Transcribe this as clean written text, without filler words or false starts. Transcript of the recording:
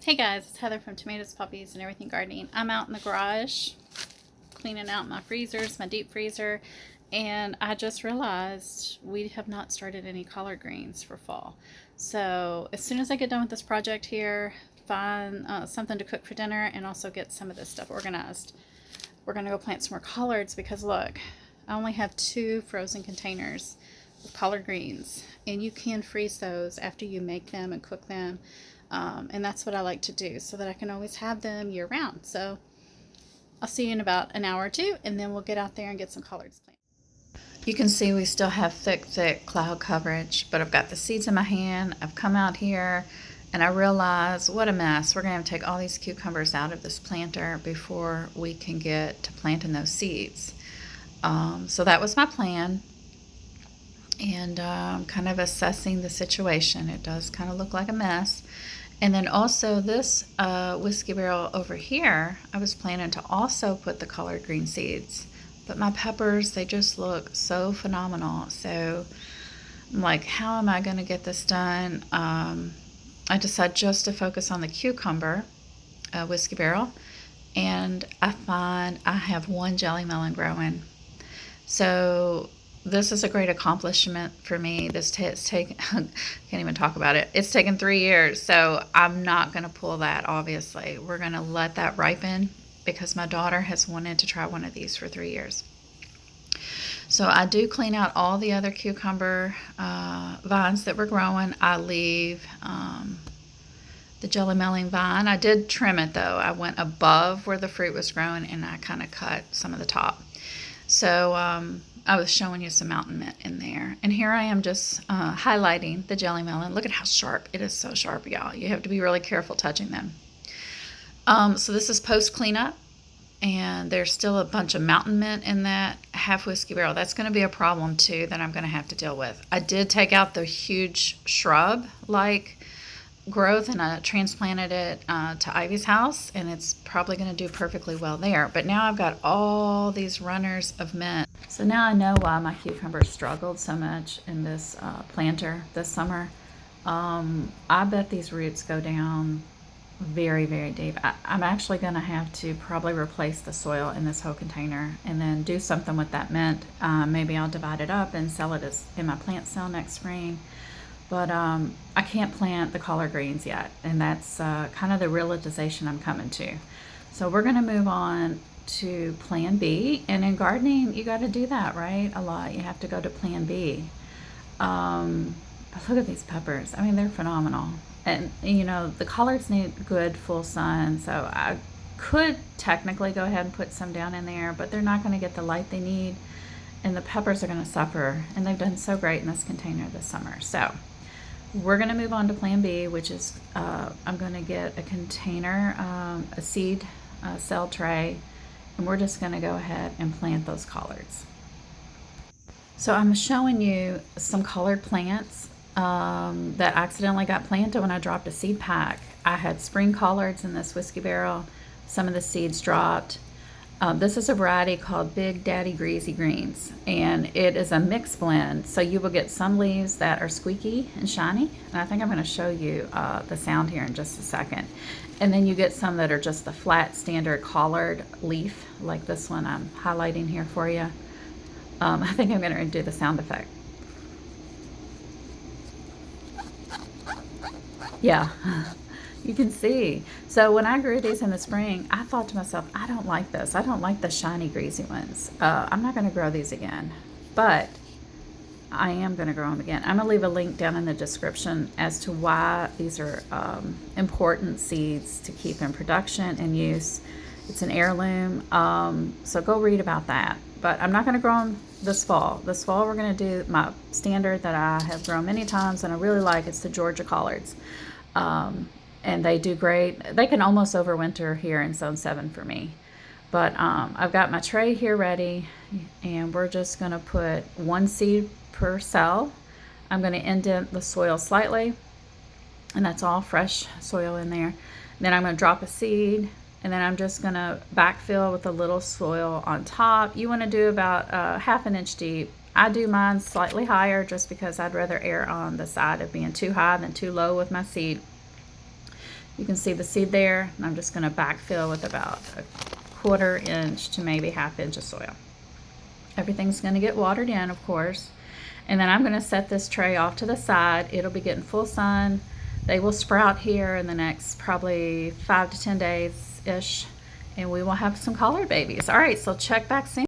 Hey guys, it's Heather from Tomatoes, Puppies, and Everything Gardening. I'm out in the garage cleaning out my freezers, my deep freezer, and I just realized we have not started any collard greens for fall. So as soon as I get done with this project here, find something to cook for dinner and also get some of this stuff organized, we're going to go plant some more collards because look, I only have 2 frozen containers with collard greens, and you can freeze those after you make them and cook them. And that's what I like to do so that I can always have them year round. So I'll see you in about an hour or two, and then we'll get out there and get some collards planted. You can see we still have thick cloud coverage, but I've got the seeds in my hand. I've come out here and I realize what a mess. We're going to have to take all these cucumbers out of this planter before we can get to planting those seeds. So that was my plan, and kind of assessing the situation. It does kind of look like a mess. And then also this whiskey barrel over here, I was planning to also put the collard green seeds. But my peppers, they just look so phenomenal. So I'm like, how am I going to get this done? I decided just to focus on the cucumber whiskey barrel. And I find I have 1 jelly melon growing. So this is a great accomplishment for me. It's taken, can't even talk about it. It's taken 3 years, so I'm not going to pull that, obviously. We're going to let that ripen because my daughter has wanted to try one of these for 3 years. So I do clean out all the other cucumber vines that were growing. I leave the jelly melon vine. I did trim it though. I went above where the fruit was growing and I kind of cut some of the top. So I was showing you some mountain mint in there. And here I am just highlighting the jelly melon. Look at how sharp. It is so sharp, y'all. You have to be really careful touching them. So this is post cleanup. And there's still a bunch of mountain mint in that half whiskey barrel. That's going to be a problem too that I'm going to have to deal with. I did take out the huge shrub-like growth and I transplanted it to Ivy's house, and it's probably going to do perfectly well there. But now I've got all these runners of mint. So now I know why my cucumbers struggled so much in this planter this summer. I bet these roots go down very deep. I'm actually going to have to probably replace the soil in this whole container and then do something with that mint. Maybe I'll divide it up and sell it as in my plant sale next spring. But I can't plant the collard greens yet, and that's kind of the realization I'm coming to. So we're going to move on to plan B, and in gardening you got to do that, right? A lot. You have to go to plan B. But look at these peppers. I mean, they're phenomenal. And you know, the collards need good full sun, so I could technically go ahead and put some down in there, but they're not going to get the light they need, and the peppers are going to suffer, and they've done so great in this container this summer. So we're going to move on to plan B, which is I'm going to get a container, a seed cell tray, and we're just going to go ahead and plant those collards. So I'm showing you some collard plants that accidentally got planted when I dropped a seed pack. I had spring collards in this whiskey barrel. Some of the seeds dropped. This is a variety called Big Daddy Greasy Greens, and it is a mixed blend. So you will get some leaves that are squeaky and shiny, and I think I'm going to show you the sound here in just a second. And then you get some that are just the flat standard collard leaf, like this one I'm highlighting here for you. I think I'm going to do the sound effect. Yeah, you can see. So when I grew these in the spring, I thought to myself, I don't like this. I don't like the shiny, greasy ones. I'm not going to grow these again, but I am going to grow them again. I'm going to leave a link down in the description as to why these are important seeds to keep in production and use. It's an heirloom, so go read about that. But I'm not going to grow them this fall. This fall we're going to do my standard that I have grown many times and I really like. It's the Georgia collards. And they do great. They can almost overwinter here in zone 7 for me. But I've got my tray here ready, and we're just going to put 1 seed per cell. I'm going to indent the soil slightly, and that's all fresh soil in there. Then I'm going to drop a seed, and then I'm just going to backfill with a little soil on top. You want to do about 1/2 inch deep. I do mine slightly higher just because I'd rather err on the side of being too high than too low with my seed. You can see the seed there, and I'm just going to backfill with about a 1/4 inch to maybe 1/2 inch of soil. Everything's going to get watered in, of course. And then I'm going to set this tray off to the side. It'll be getting full sun. They will sprout here in the next probably 5 to 10 days-ish, and we will have some collard babies. All right, so check back soon.